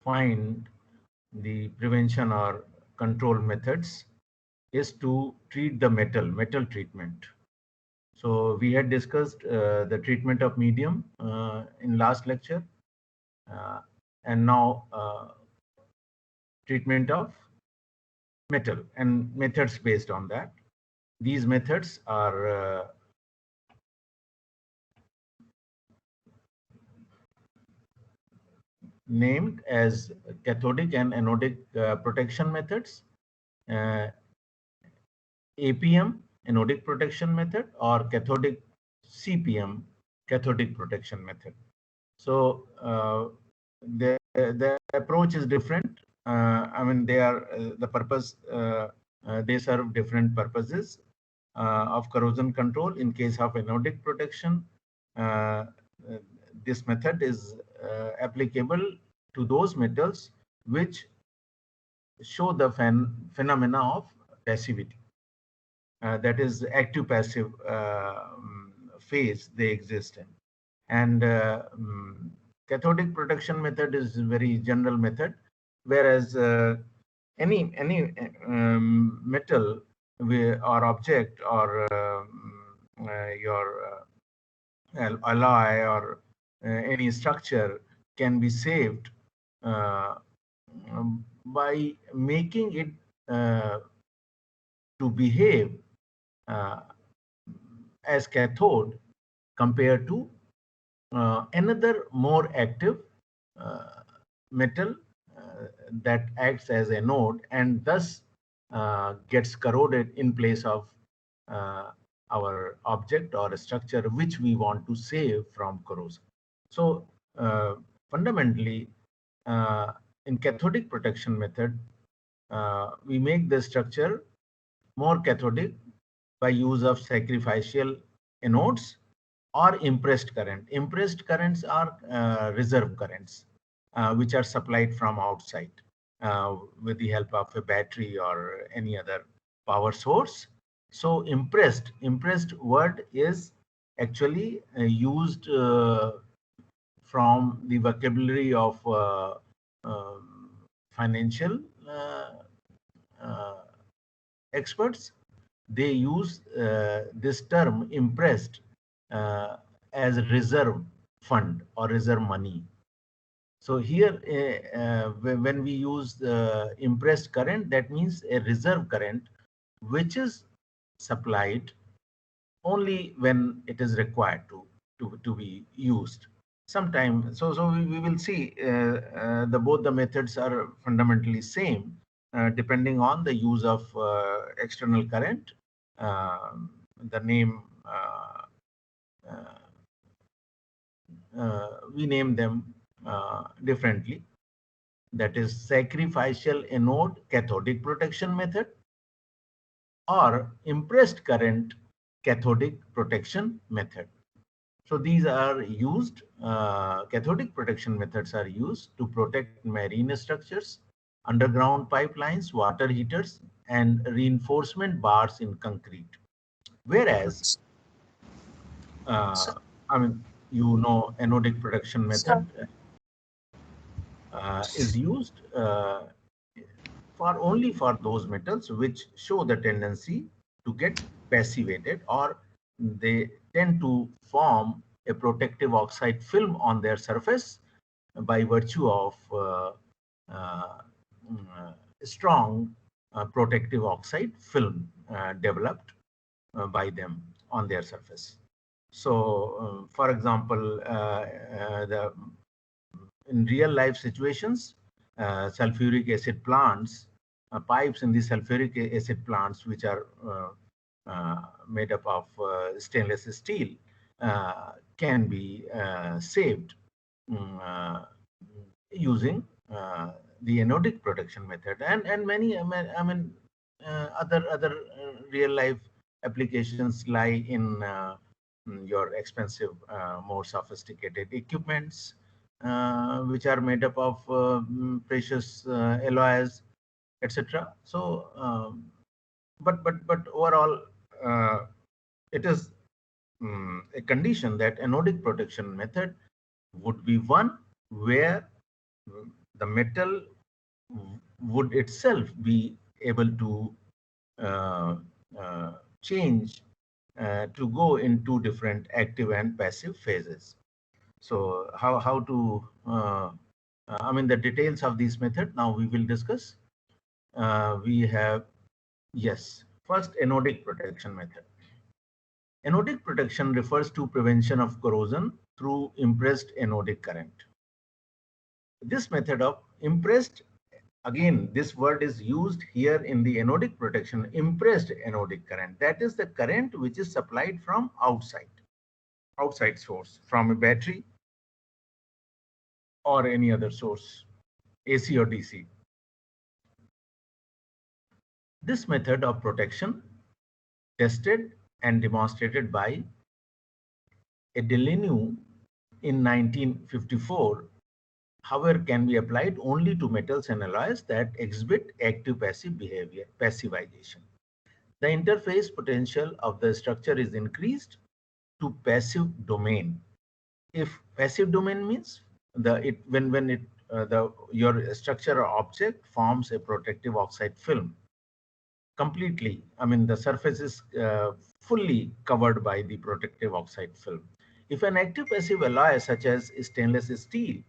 find the prevention or control methods is to treat the metal treatment. So we had discussed the treatment of medium in last lecture, uh, and now treatment of metal and methods based on that. These methods are named as cathodic and anodic protection methods, uh, APM, anodic protection method, or cathodic CPM, cathodic protection method. So the approach is different. I mean, they are the purpose. They serve different purposes of corrosion control. In case of anodic protection, uh, this method is applicable to those metals which show the phenomena of passivity. That is active passive phase they exist in. And cathodic protection method is a very general method, whereas any metal or object or your alloy or any structure can be saved by making it to behave uh, as cathode compared to another more active uh, metal that acts as a node and thus gets corroded in place of uh, our object or a structure which we want to save from corrosion. So fundamentally, uh, in cathodic protection method, we make the structure more cathodic by use of sacrificial anodes or impressed current. Impressed currents are reserve currents, which are supplied from outside with the help of a battery or any other power source. So impressed word is actually used from the vocabulary of financial uh, experts. They use this term impressed uh, as reserve fund or reserve money. So here, when we use impressed current, that means a reserve current, which is supplied only when it is required to be used. Sometime, so we will see the both the methods are fundamentally same, depending on the use of external current. The name uh, we name them differently. That is sacrificial anode cathodic protection method or impressed current cathodic protection method. So these are used, cathodic protection methods are used to protect marine structures, underground pipelines, water heaters, and reinforcement bars in concrete. Whereas, So, I mean, you know, anodic protection so method is used for only for those metals which show the tendency to get passivated, or they tend to form a protective oxide film on their surface by virtue of uh, strong protective oxide film developed by them on their surface. So, for example, in real life situations, sulfuric acid plants, pipes in the sulfuric acid plants, which are made up of stainless steel, can be saved using the anodic protection method, and many other real life applications lie in your expensive, more sophisticated equipments, which are made up of precious alloys, etc. So, but overall, uh, it is a condition that anodic protection method would be one where the metal would itself be able to uh, uh, change to go in two different active and passive phases. So how to I mean the details of this method now we will discuss. We have, yes, first, anodic protection method. Anodic protection refers to prevention of corrosion through impressed anodic current. This method of impressed, again, this word is used here in the anodic protection, impressed anodic current. That is the current which is supplied from outside source, from a battery or any other source, AC or DC. This method of protection, tested and demonstrated by Edeleanu in 1954, however, can be applied only to metals and alloys that exhibit active-passive behavior, passivization. The interface potential of the structure is increased to passive domain. If passive domain means your structure or object forms a protective oxide film completely. I mean, the surface is fully covered by the protective oxide film. If an active passive alloy such as stainless steel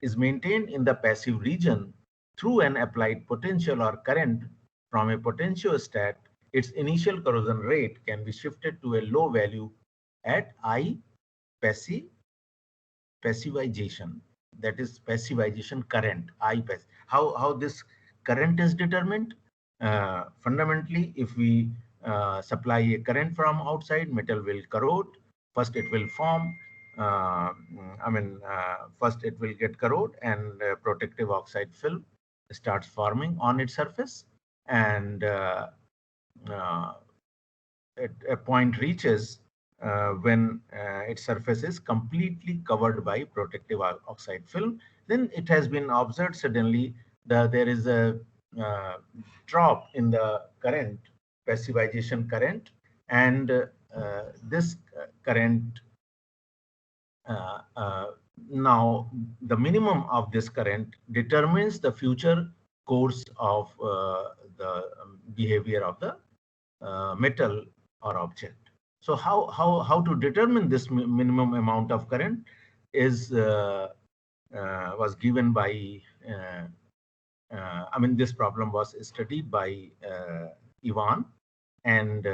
is maintained in the passive region through an applied potential or current from a potentiostat, its initial corrosion rate can be shifted to a low value at I passivization. That is passivization current, I pass. How this current is determined? Fundamentally, if we supply a current from outside, metal will corrode. First, it will form. First it will get corrode, and protective oxide film starts forming on its surface, and uh, at a point reaches when its surface is completely covered by protective oxide film, then it has been observed suddenly that there is a uh, drop in the current, passivization current, and this current now the minimum of this current determines the future course of the behavior of the metal or object. So how to determine this minimum amount of current is was given by this problem was studied by Ivan, and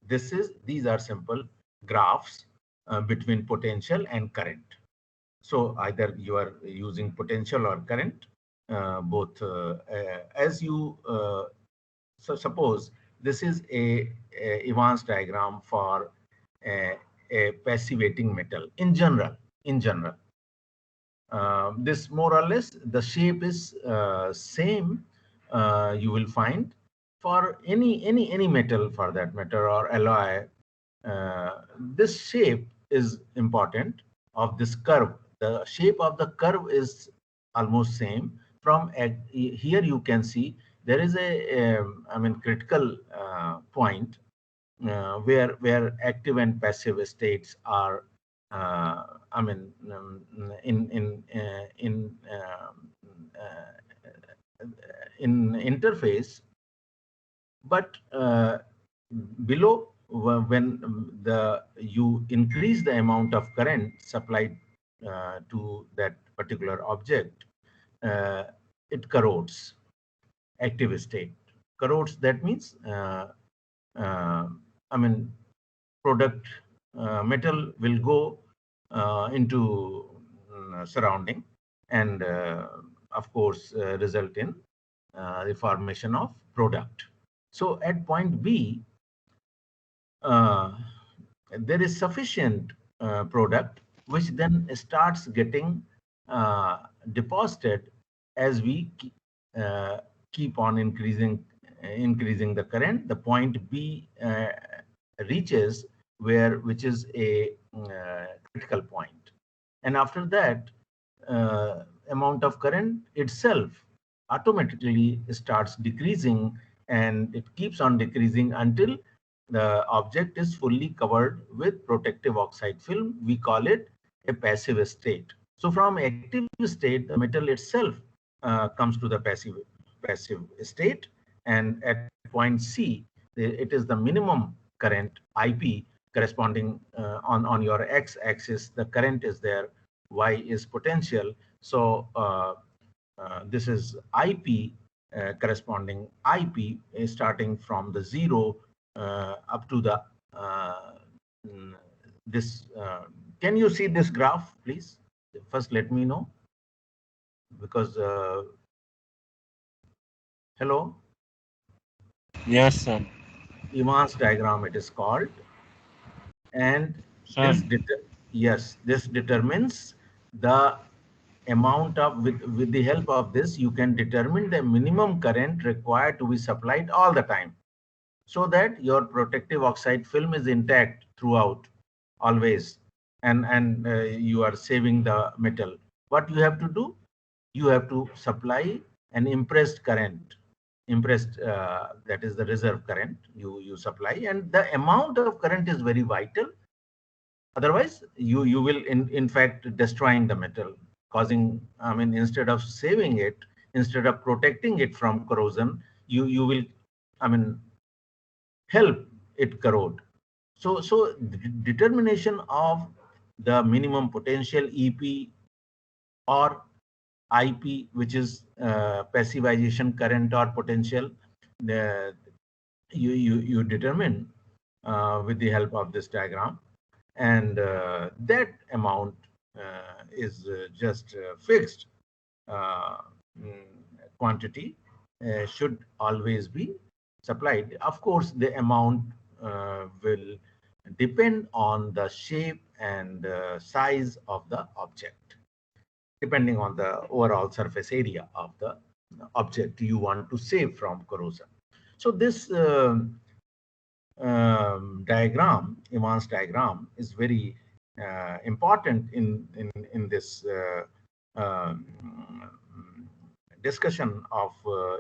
these are simple graphs between potential and current. So either you are using potential or current, both as you so suppose this is a Evans diagram for a passivating metal in general. In general, this more or less the shape is same. You will find for any metal for that matter or alloy. This shape is important of this curve. The shape of the curve is almost same. From here you can see there is a critical point where active and passive states are in interface, but below when the you increase the amount of current supplied to that particular object, uh, it corrodes. Active state corrodes, that means uh, I mean product metal will go into surrounding, and of course result in the formation of product. So at point B, uh, there is sufficient product which then starts getting deposited as we keep on increasing the current. The point B reaches which is a critical point, and after that amount of current itself automatically starts decreasing, and it keeps on decreasing until the object is fully covered with protective oxide film. We call it a passive state. So from active state, the metal itself comes to the passive state, and at point C, it is the minimum current IP corresponding on your x-axis. The current is there, y is potential. So this is IP corresponding IP starting from the 0 up to the mm, this. Can you see this graph, please? First, let me know, because hello, Yes, sir. Evans diagram it is called, and Sir. yes, this determines the amount of with the help of this you can determine the minimum current required to be supplied all the time, so that your protective oxide film is intact throughout, always, and you are saving the metal. What you have to do, you have to supply an impressed current, impressed that is the reserve current you supply, and the amount of current is very vital. Otherwise you will in fact destroying the metal, causing, I mean, instead of saving it, instead of protecting it from corrosion, you will, I mean, help it corrode. So determination of the minimum potential EP or IP, which is passivization current or potential, uh, you determine with the help of this diagram, and that amount is just fixed uh, mm, quantity should always be supplied. Of course, the amount will depend on the shape and size of the object, depending on the overall surface area of the object you want to save from corrosion. So this diagram, Evans diagram, is very important in this um, discussion of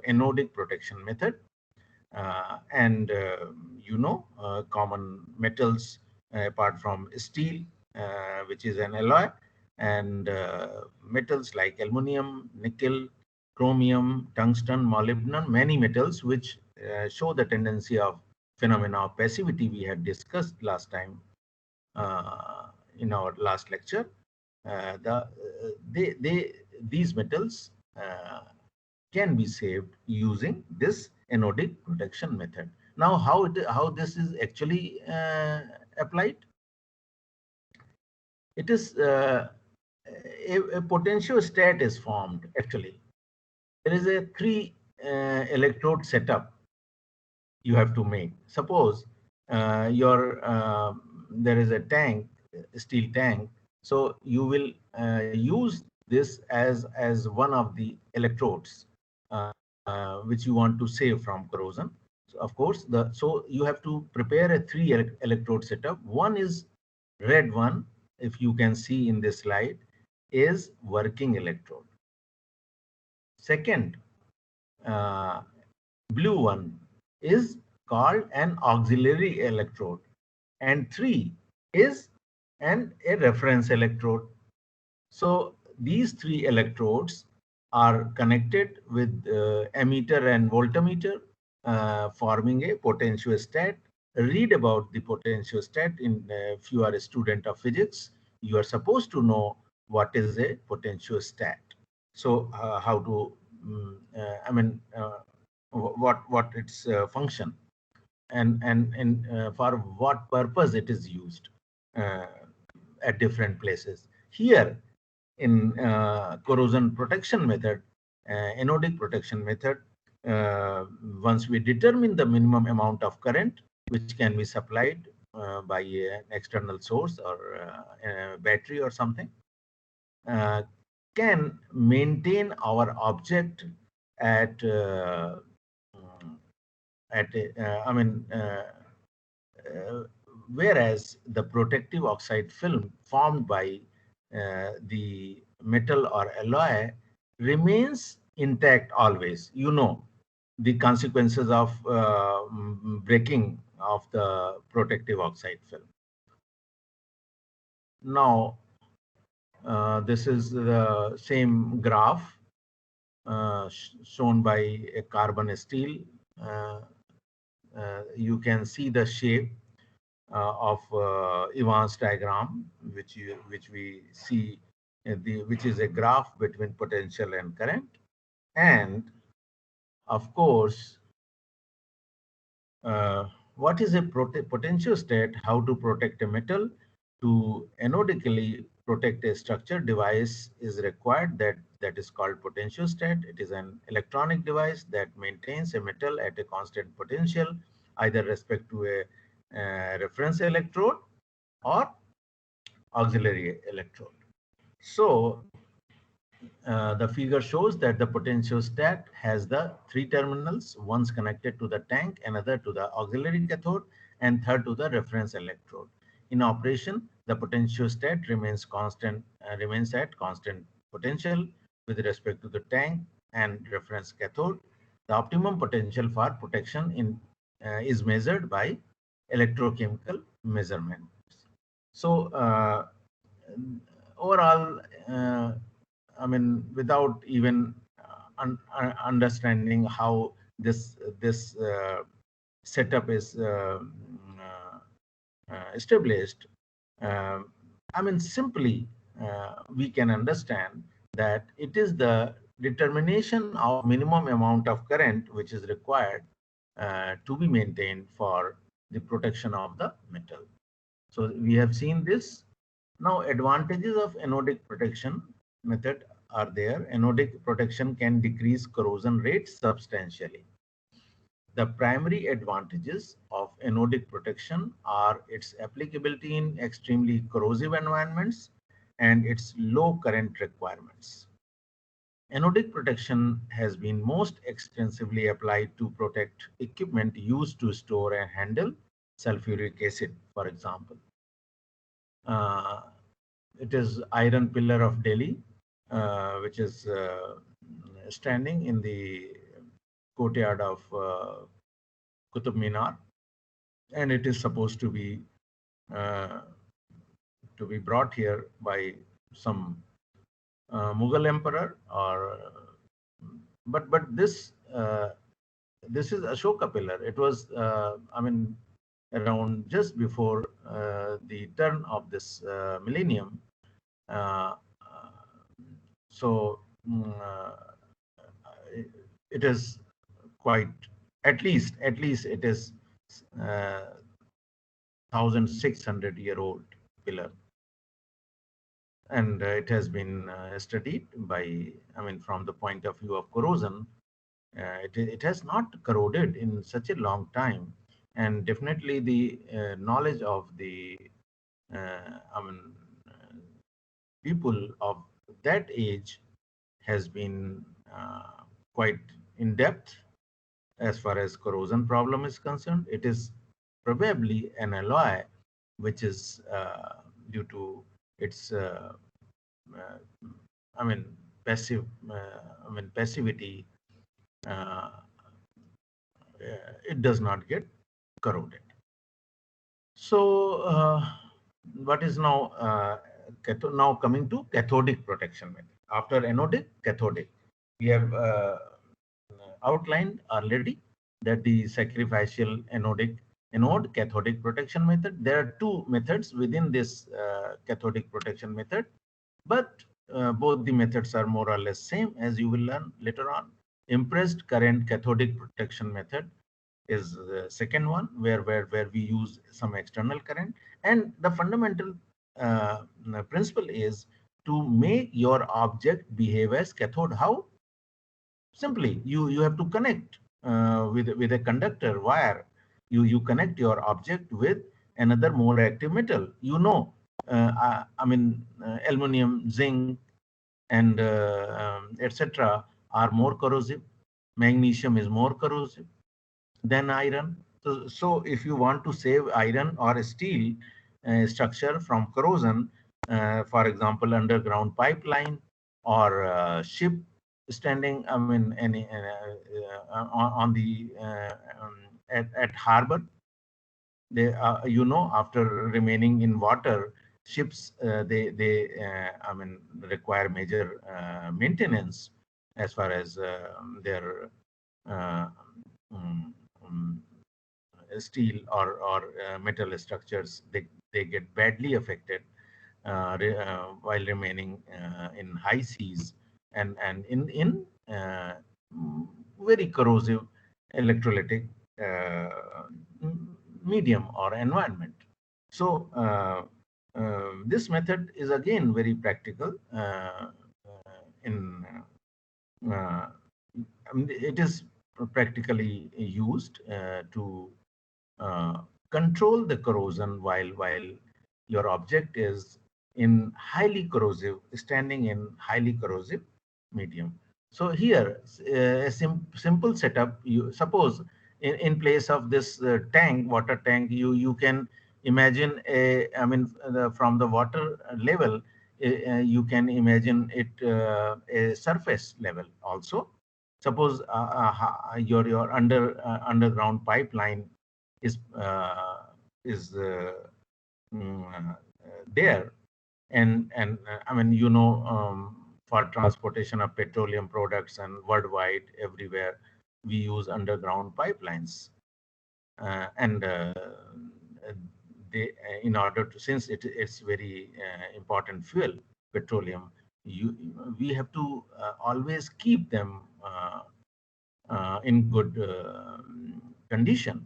anodic protection method. And common metals apart from steel, which is an alloy, and metals like aluminum, nickel, chromium, tungsten, molybdenum, many metals which show the tendency of phenomena of passivity we had discussed last time in our last lecture. These metals can be saved using this anodic protection method. Now, how this is actually applied? It is a potentiostat is formed. Actually, there is a three electrode setup you have to make. Suppose your there is a tank, a steel tank. So you will use this as one of the electrodes which you want to save from corrosion. So of course, so you have to prepare a three electrode setup. One is red one, if you can see in this slide, is working electrode. Second, uh, blue one is called an auxiliary electrode, and 3 is a reference electrode. So these 3 electrodes are connected with ammeter and voltmeter, forming a potentiostat. Read about the potentiostat if you are a student of physics. You are supposed to know what is a potentiostat. So how to, I mean, what its function, and for what purpose it is used uh, at different places. Here in corrosion protection method, anodic protection method, once we determine the minimum amount of current which can be supplied by an external source or a battery or something, uh, can maintain our object at I mean, whereas the protective oxide film formed by the metal or alloy remains intact always. You know the consequences of breaking of the protective oxide film. Now, This is the same graph shown by a carbon steel. You can see the shape of Evans diagram, which we see, which is a graph between potential and current, and of course, what is a potentiostat? How to protect a metal? To anodically protect a structure, device is required that is called potentiostat. It is an electronic device that maintains a metal at a constant potential, either respect to a reference electrode or auxiliary electrode. So the figure shows that the potentiostat has the three terminals, one's connected to the tank, another to the auxiliary cathode, and third to the reference electrode. In operation, the potentiostat remains at constant potential with respect to the tank and reference cathode. The optimum potential for protection is measured by electrochemical measurements. So overall, I mean, without even understanding how this setup is established, I mean, simply we can understand that it is the determination of minimum amount of current which is required to be maintained for the protection of the metal. So we have seen this. Now, advantages of anodic protection method are there. Anodic protection can decrease corrosion rates substantially. The primary advantages of anodic protection are its applicability in extremely corrosive environments and its low current requirements. Anodic protection has been most extensively applied to protect equipment used to store and handle sulfuric acid, for example. Uh, it is iron pillar of Delhi, which is standing in the courtyard of Qutub Minar, and it is supposed uh, to be brought here by some Mughal emperor, or but this is Ashoka pillar. It was I mean, around just before the turn of this millennium. Uh, so it is quite, at least it is 1,600-year-old pillar, and it has been studied by, I mean, from the point of view of corrosion. It has not corroded in such a long time, and definitely the knowledge of the I mean, uh, people of that age has been quite in depth as far as corrosion problem is concerned. It is probably an alloy which is due to its uh, I mean passive passivity. Uh, it does not get corroded. So what is now now coming to cathodic protection method. After anodic, cathodic. We have outlined already that the sacrificial anode cathodic protection method. There are two methods within this cathodic protection method, but both the methods are more or less same, as you will learn later on. Impressed current cathodic protection method is the second one, where we use some external current, and the fundamental principle is to make your object behave as cathode. How? Simply, you have to connect with a conductor wire. You connect your object with another more active metal. I mean, aluminum, zinc, and etc. are more corrosive. Magnesium is more corrosive than iron. So if you want to save iron or steel structure from corrosion, for example, underground pipeline or ship standing, I mean, on the at harbor, they after remaining in water, ships, they I mean, require major maintenance as far as their uh, um, um, steel or metal structures. They get badly affected while remaining in high seas and in mm, very corrosive electrolytic medium or environment. So this method is again very practical in uh, it is practically used to uh, control the corrosion while your object is in highly corrosive, standing in highly corrosive medium. So here, a simple setup. You suppose in place of this tank, water tank, you can imagine a. I mean, from the water level, you can imagine it a surface level also. Suppose your underground pipeline is is there, and I mean, for transportation of petroleum products and worldwide everywhere we use underground pipelines, and they in order to, since it's very important fuel, petroleum, you we have to always keep them in good condition.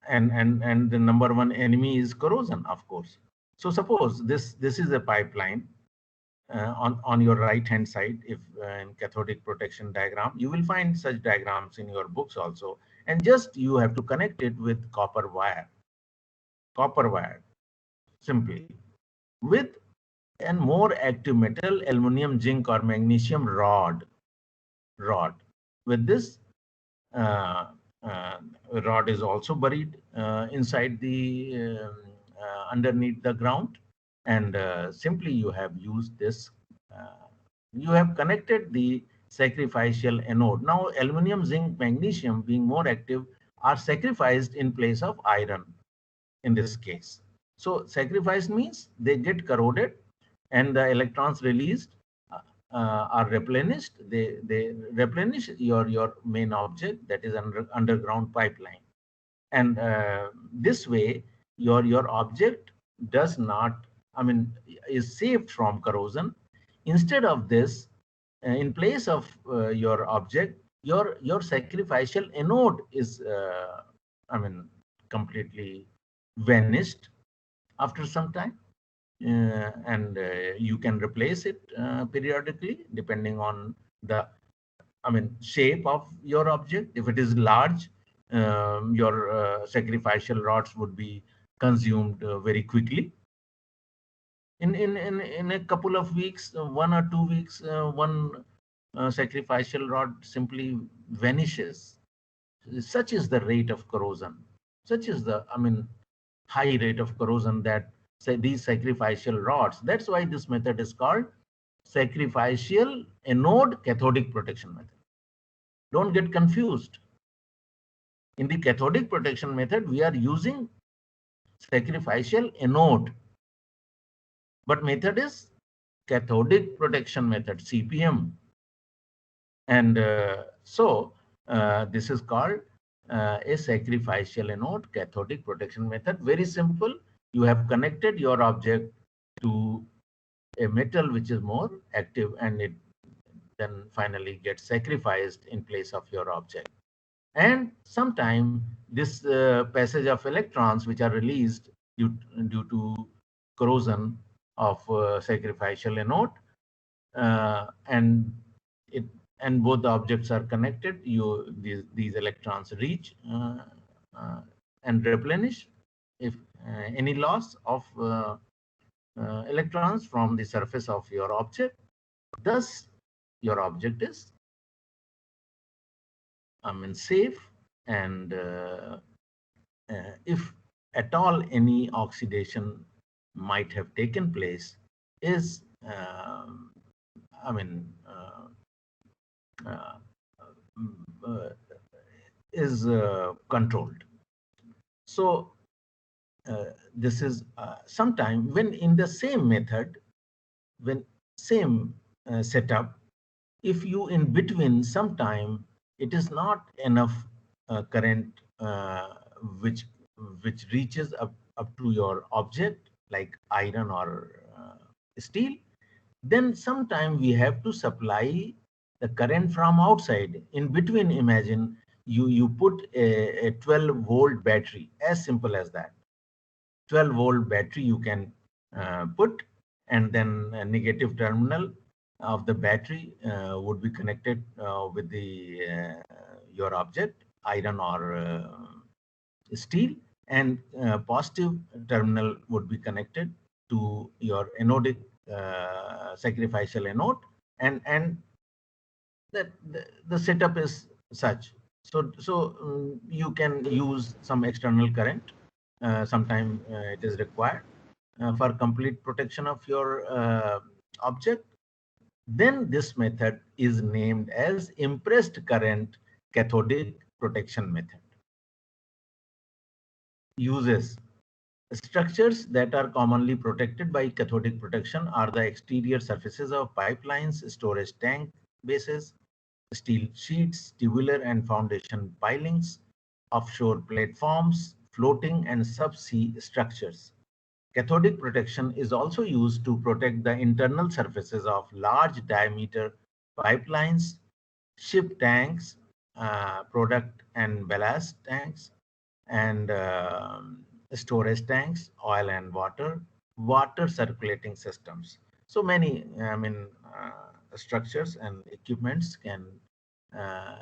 And the number one enemy is corrosion, of course. So suppose this is a pipeline on your right hand side. If in cathodic protection diagram, you will find such diagrams in your books also, and just you have to connect it with copper wire simply, with a more active metal, aluminum, zinc, or magnesium rod. With this uh, uh, rod is also buried inside the underneath the ground, and simply you have used this. Uh, you have connected the sacrificial anode. Now, aluminum, zinc, magnesium, being more active, are sacrificed in place of iron in this case. So, sacrifice means they get corroded, and the electrons released are replenished. They replenish your main object, that is underground pipeline, and this way your object does not, I mean, is saved from corrosion. Instead of this, in place of your object, your sacrificial anode is I mean, completely vanished after some time, and you can replace it periodically depending on the, I mean, shape of your object. If it is large, your sacrificial rods would be consumed very quickly. In a couple of weeks, 1 or 2 weeks, one sacrificial rod simply vanishes. Such is the rate of corrosion. Such is the, I mean, high rate of corrosion that say these sacrificial rods. That's why this method is called sacrificial anode cathodic protection method. Don't get confused. In the cathodic protection method, we are using sacrificial anode, but method is cathodic protection method, CPM. And so this is called a sacrificial anode cathodic protection method. Very simple. You have connected your object to a metal which is more active, and it then finally gets sacrificed in place of your object. And sometime this passage of electrons which are released due to corrosion of sacrificial anode, and it and both the objects are connected, these electrons reach and replenish if any loss of electrons from the surface of your object. Thus your object is, I mean, safe, and if at all any oxidation might have taken place, is I mean uh, uh, is controlled. So this is sometime when in the same method, when same setup, if you in between sometime it is not enough current which which reaches up to your object like iron or steel, then sometime we have to supply the current from outside. In between, imagine you put a 12-volt battery, as simple as that. 12-volt battery you can put, and then a negative terminal of the battery would be connected with the your object, iron or steel, and positive terminal would be connected to your anodic sacrificial anode, and that the setup is such. So you can use some external current. Sometime it is required for complete protection of your object. Then this method is named as impressed current cathodic protection method. Uses: structures that are commonly protected by cathodic protection are the exterior surfaces of pipelines, storage tank bases, steel sheets, tubular and foundation pilings, offshore platforms, floating and subsea structures. Cathodic protection is also used to protect the internal surfaces of large diameter pipelines, ship tanks, product and ballast tanks, and storage tanks, oil and water circulating systems. So many, structures and equipments can, uh,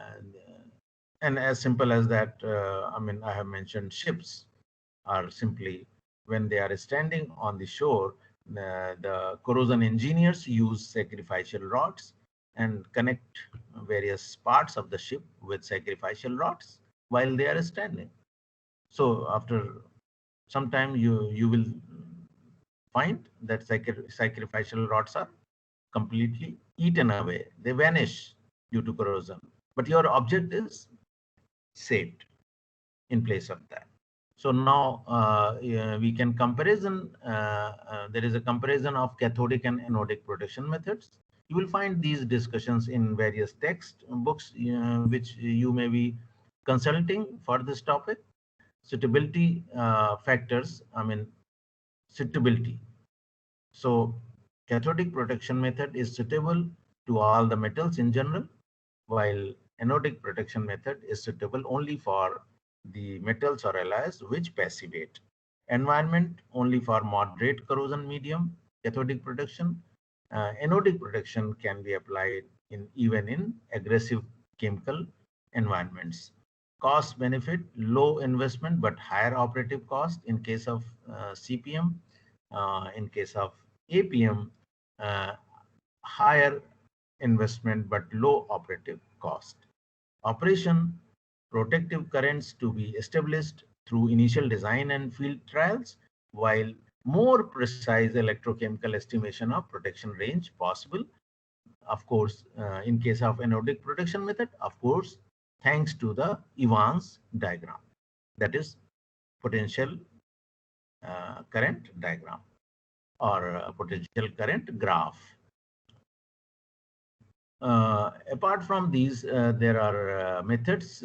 and as simple as that, I have mentioned ships are simply when they are standing on the shore, the corrosion engineers use sacrificial rods and connect various parts of the ship with sacrificial rods while they are standing. So after some time, you will find that sacrificial rods are completely eaten away. They vanish due to corrosion. But your object is saved in place of that. So now yeah, we can comparison. There is a comparison of cathodic and anodic protection methods. You will find these discussions in various text books, which you may be consulting for this topic. Suitability factors. Suitability. So cathodic protection method is suitable to all the metals in general, while anodic protection method is suitable only for the metals or alloys which passivate. Environment only for moderate corrosion medium. Cathodic protection. Anodic protection can be applied in even in aggressive chemical environments. Cost benefit: low investment but higher operative cost in case of CPM. In case of APM, uh, higher investment but low operative cost. Operation: protective currents to be established through initial design and field trials, while more precise electrochemical estimation of protection range possible. Of course, in case of anodic protection method, of course, thanks to the Evans diagram, that is potential current diagram or potential current graph. Apart from these, there are methods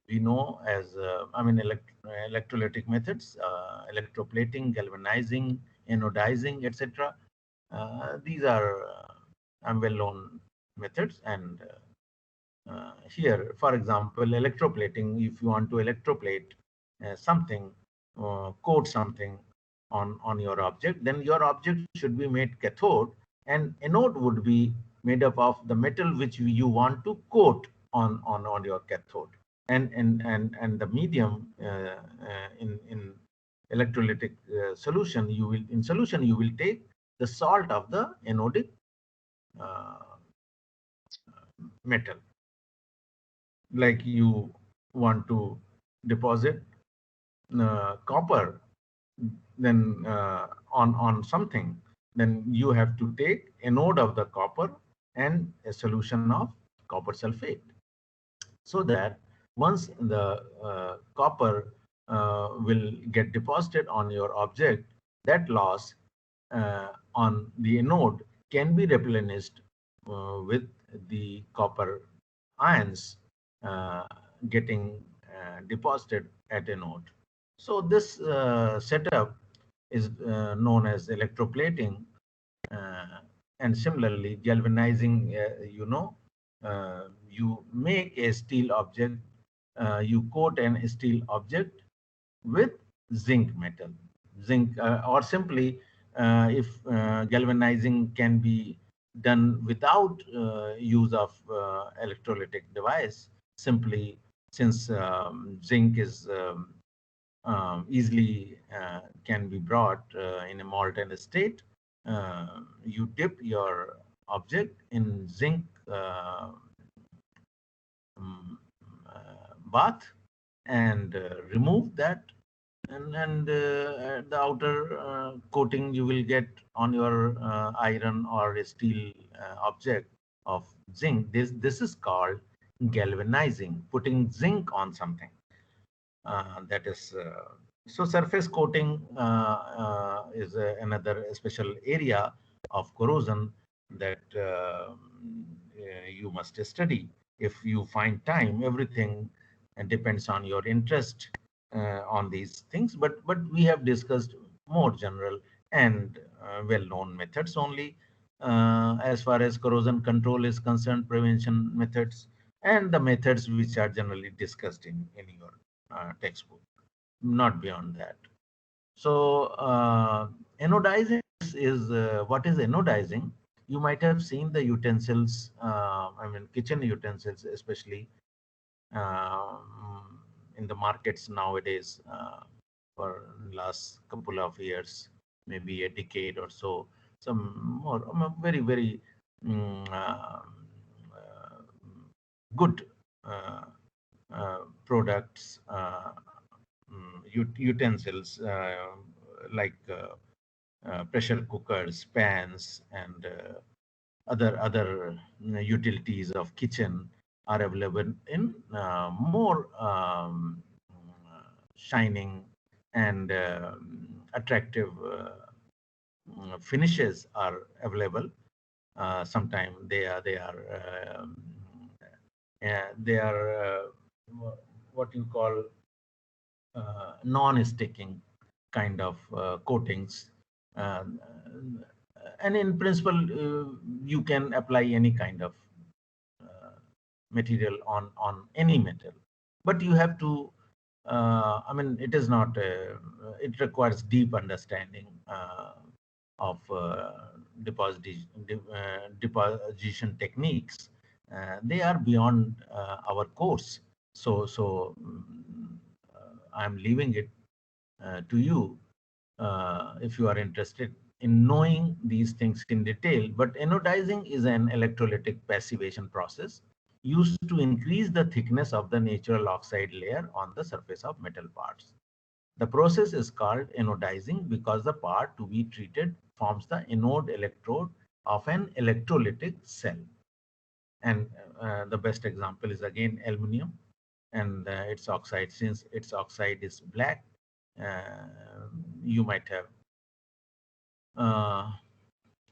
we know as, electrolytic methods, electroplating, galvanizing, anodizing, etc. These are well-known methods. And here, for example, electroplating, if you want to electroplate something, coat something on your object, then your object should be made cathode, and anode would be made up of the metal which you want to coat on your cathode. And the medium in electrolytic solution, you will take the salt of the anodic uh, metal. Like you want to deposit copper, then on something, then you have to take anode of the copper and a solution of copper sulfate, so that once the copper will get deposited on your object. That loss on the anode can be replenished with the copper ions getting deposited at anode. So this setup is known as electroplating, uh, and similarly galvanizing. You make a steel object, you coat an steel object with zinc metal. Zinc, or simply, if galvanizing can be done without use of electrolytic device, simply since zinc is easily can be brought in a molten state, you dip your object in zinc um, bath and remove that, and the outer coating you will get on your iron or a steel object of zinc. This is called galvanizing, putting zinc on something. That is so surface coating is another special area of corrosion that you must study if you find time. Everything depends on your interest on these things, but we have discussed more general and well-known methods only as far as corrosion control is concerned, prevention methods, and the methods which are generally discussed in your textbook, not beyond that. So anodizing is what is anodizing? You might have seen the utensils, I mean kitchen utensils, especially in the markets nowadays for last couple of years, maybe a decade or so. Some more very very mm, uh, uh, good uh, products, utensils like pressure cookers, pans, and other utilities of kitchen are available in more shining and attractive finishes are available. Sometimes they are what you call non-sticking kind of coatings. Uh, and in principle, you can apply any kind of material on any metal, but you have to. I mean, it is not. It requires deep understanding of deposition techniques. They are beyond our course. So I'm leaving it to you if you are interested in knowing these things in detail. But anodizing is an electrolytic passivation process used to increase the thickness of the natural oxide layer on the surface of metal parts. The process is called anodizing because the part to be treated forms the anode electrode of an electrolytic cell. And the best example is again aluminum and its oxide. Since its oxide is black, uh, you might have uh,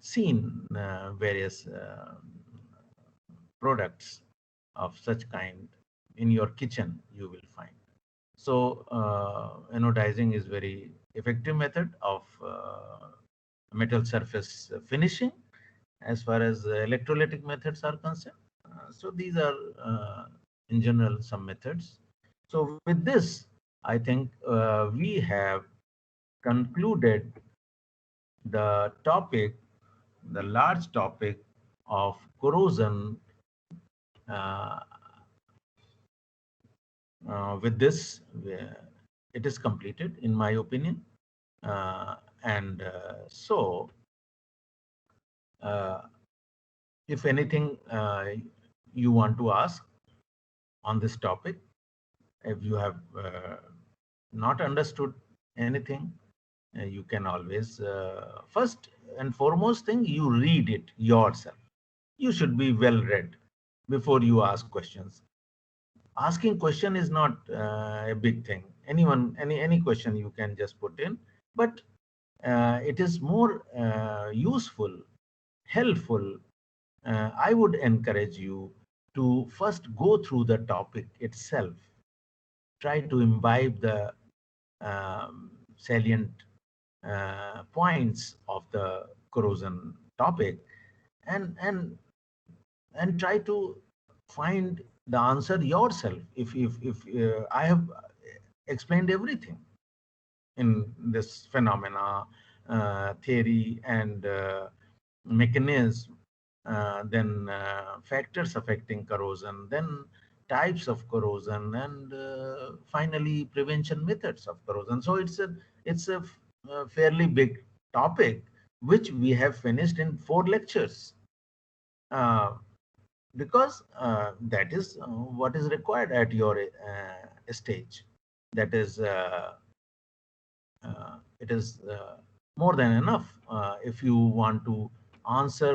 seen various products of such kind in your kitchen, you will find. So anodizing is very effective method of metal surface finishing as far as electrolytic methods are concerned. So these are in general some methods. So with this, I think we have concluded the topic, the large topic of corrosion. Uh, with this, it is completed, in my opinion. And so, uh, if anything you want to ask on this topic, if you have not understood anything, you can always, first and foremost thing, you read it yourself. You should be well read before you ask questions. Asking question is not a big thing. anyone, any question you can just put in, but it is more useful, helpful. I would encourage you to first go through the topic itself, try to imbibe the salient points of the corrosion topic, and and and try to find the answer yourself. If I have explained everything in this phenomena, theory, and mechanism, then factors affecting corrosion, then types of corrosion, and finally prevention methods of corrosion. So it's a fairly big topic, which we have finished in 4 lectures, uh, because that is what is required at your stage. That is it is more than enough if you want to answer